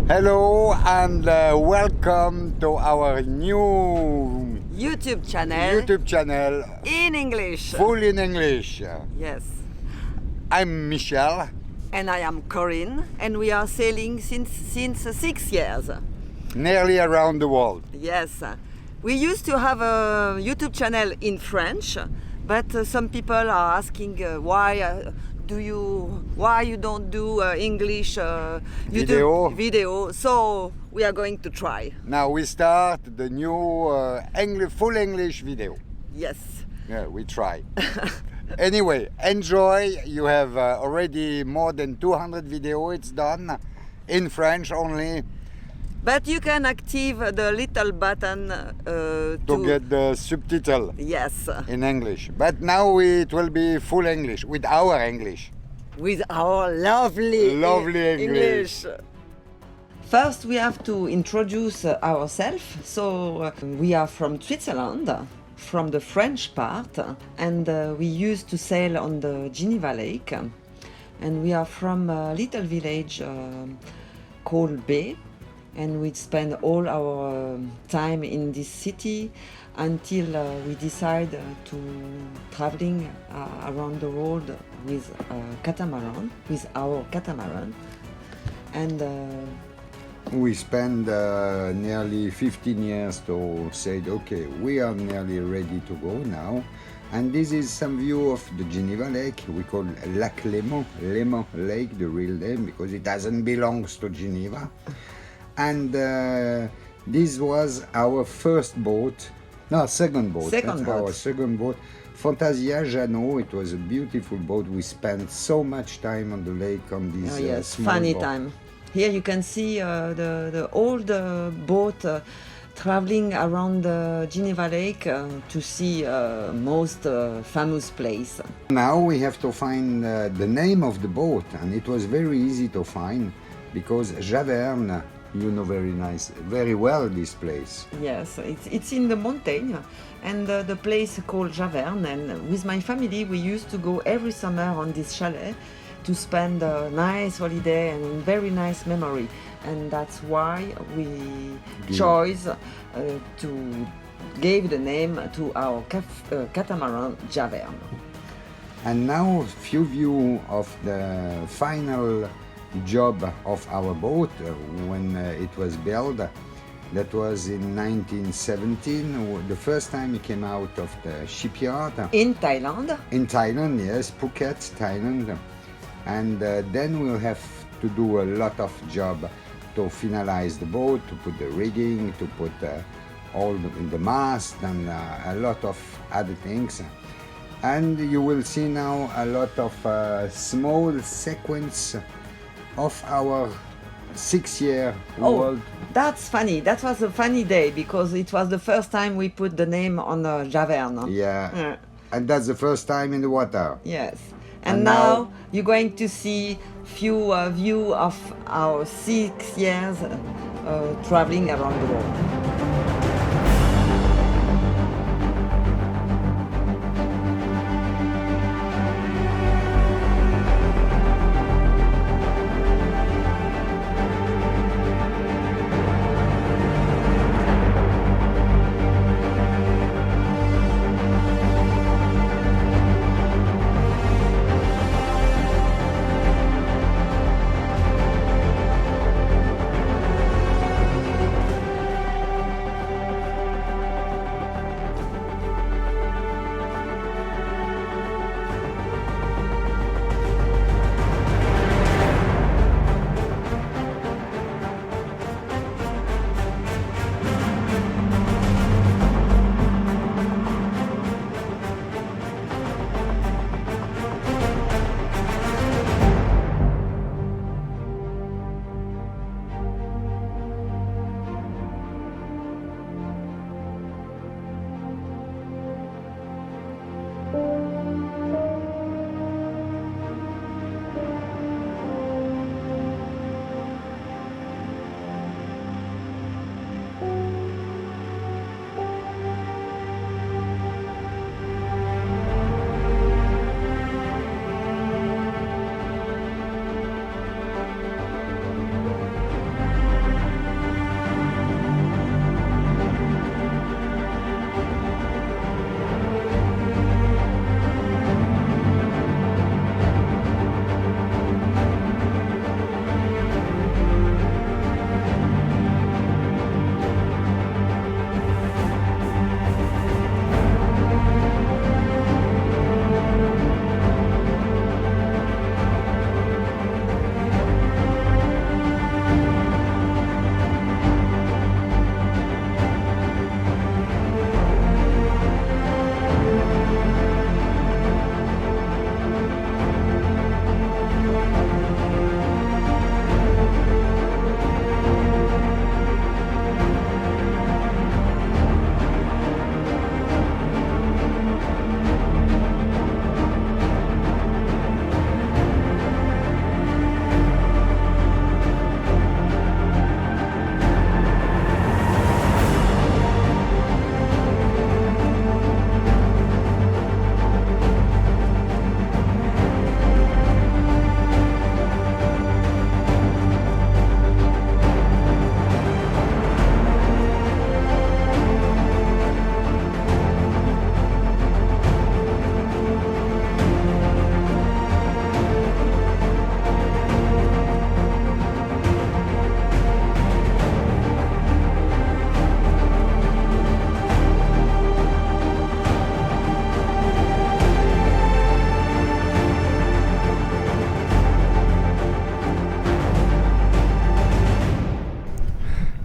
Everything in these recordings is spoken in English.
Hello and welcome to our new YouTube channel in English. Full in English. Yes. I'm Michel. And I am Corinne, and we are sailing since 6 years. Nearly around the world. Yes. We used to have a YouTube channel in French, but some people are asking why you don't do English YouTube video. So we are going to try. Now we start the new full English video. Yes. Yeah, we try. Anyway, enjoy. You have already more than 200 videos. It's done in French only. But you can activate the little button to get the subtitle. Yes. In English. But now it will be full English with our English. With our lovely English. First, we have to introduce ourselves. So we are from Switzerland, from the French part, and we used to sail on the Geneva Lake. And we are from a little village called Bay. And we spend all our time in this city until we decide to traveling around the world with our catamaran. And we spend nearly 15 years to say, okay, we are nearly ready to go now. And this is some view of the Geneva Lake. We call Lac Léman Lake, the real name, because it doesn't belong to Geneva. And this was our second boat. Our second boat. Fantasia Jeannot, it was a beautiful boat. We spent so much time on the lake on this small funny boat. Time. Here you can see the old boat traveling around the Geneva Lake to see most famous place. Now we have to find the name of the boat, and it was very easy to find because Javerne, you know very well this place. Yes, it's in the mountain, and the place called Javerne. And with my family, we used to go every summer on this chalet to spend a nice holiday and very nice memory. And that's why we chose to give the name to our catamaran Javerne. And now a few view of the final job of our boat when it was built. That was in 1917, the first time it came out of the shipyard. In Thailand? In Thailand, yes, Phuket, Thailand. And then we'll have to do a lot of job to finalize the boat, to put the rigging, to put all the mast and a lot of other things. And you will see now a lot of small sequence of our 6-year world. That's funny. That was a funny day because it was the first time we put the name on Javerne. Yeah. And that's the first time in the water. Yes. And now you're going to see few view of our 6 years traveling around the world.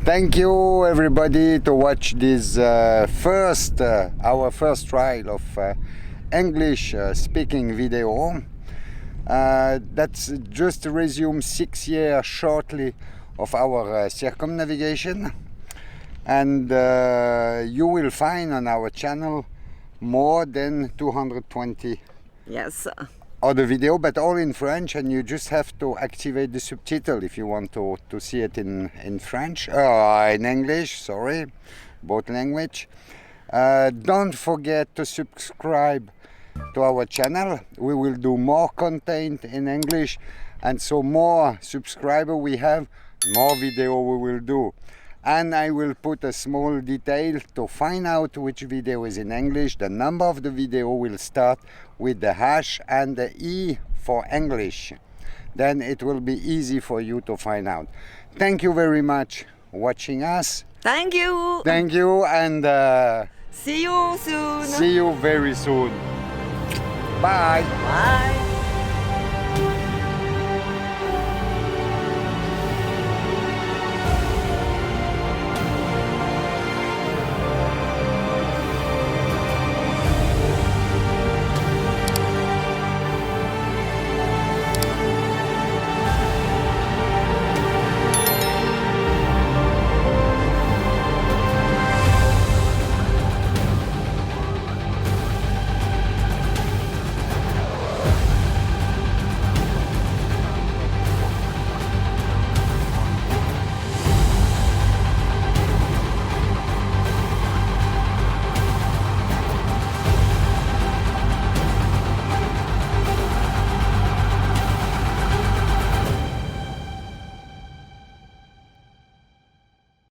Thank you everybody to watch this our first trial of English speaking video. That's just to resume 6 years shortly of our circumnavigation, and you will find on our channel more than 220 Yes. other video, but all in French, and you just have to activate the subtitle if you want to see it in French, in English, sorry, both language. Don't forget to subscribe to our channel. We will do more content in English, and so more subscriber we have, more video we will do. And I will put a small detail to find out which video is in English. The number of the video will start with the hash and the E for English. Then it will be easy for you to find out. Thank you very much for watching us. Thank you. Thank you, and See you soon. see you very soon. Bye. Bye.